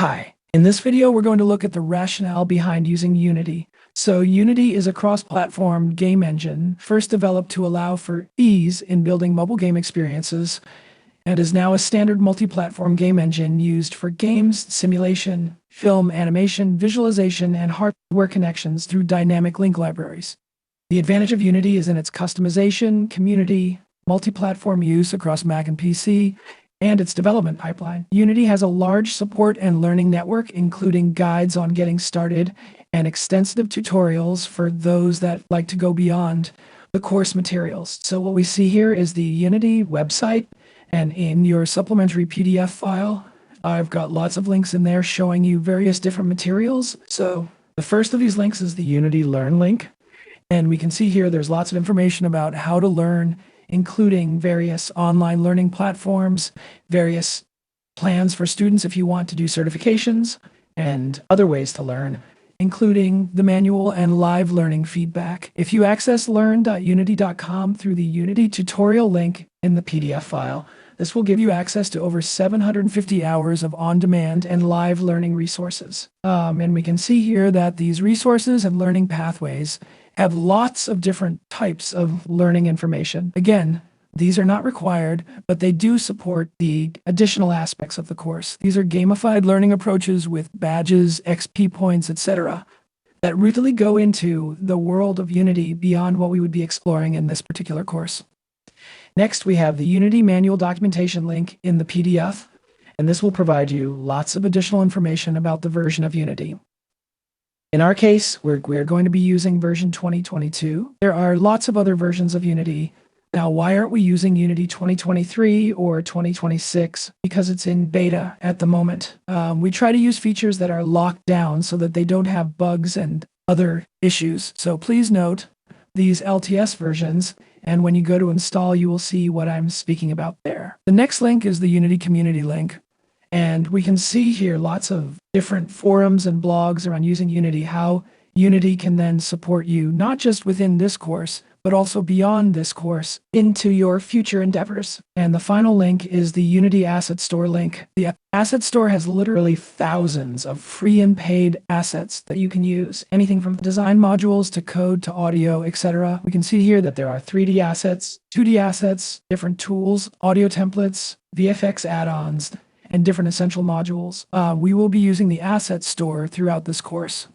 Hi. In this video, we're going to look at the rationale behind using Unity. So Unity is a cross-platform game engine first developed to allow for ease in building mobile game experiences and is now a standard multi-platform game engine used for games, simulation, film, animation, visualization, and hardware connections through dynamic link libraries. The advantage of Unity is in its customization, community, multi-platform use across Mac and PC, and its development pipeline. Unity has a large support and learning network, including guides on getting started and extensive tutorials for those that like to go beyond the course materials. So what we see here is the Unity website, and in your supplementary PDF file, I've got lots of links in there showing you various different materials. So the first of these links is the Unity Learn link. And we can see here there's lots of information about how to learn, including various online learning platforms, various plans for students if you want to do certifications, and other ways to learn, including the manual and live learning feedback. If you access learn.unity.com through the Unity tutorial link in the PDF file, this will give you access to over 750 hours of on-demand and live learning resources. And we can see here that these resources and learning pathways have lots of different types of learning information. Again, these are not required, but they do support the additional aspects of the course. These are gamified learning approaches with badges, XP points, etc., that really go into the world of Unity beyond what we would be exploring in this particular course. Next, we have the Unity manual documentation link in the PDF, and this will provide you lots of additional information about the version of Unity. In our case, we're going to be using version 2022. There are lots of other versions of Unity. Now, why aren't we using Unity 2023 or 2026? Because it's in beta at the moment. We try to use features that are locked down so that they don't have bugs and other issues. So please note these LTS versions, and when you go to install, you will see what I'm speaking about there. The next link is the Unity community link. And we can see here lots of different forums and blogs around using Unity, how Unity can then support you, not just within this course, but also beyond this course into your future endeavors. And the final link is the Unity Asset Store link. The Asset Store has literally thousands of free and paid assets that you can use. Anything from design modules to code to audio, etc. We can see here that there are 3D assets, 2D assets, different tools, audio templates, VFX add-ons, and different essential modules. We will be using the asset store throughout this course.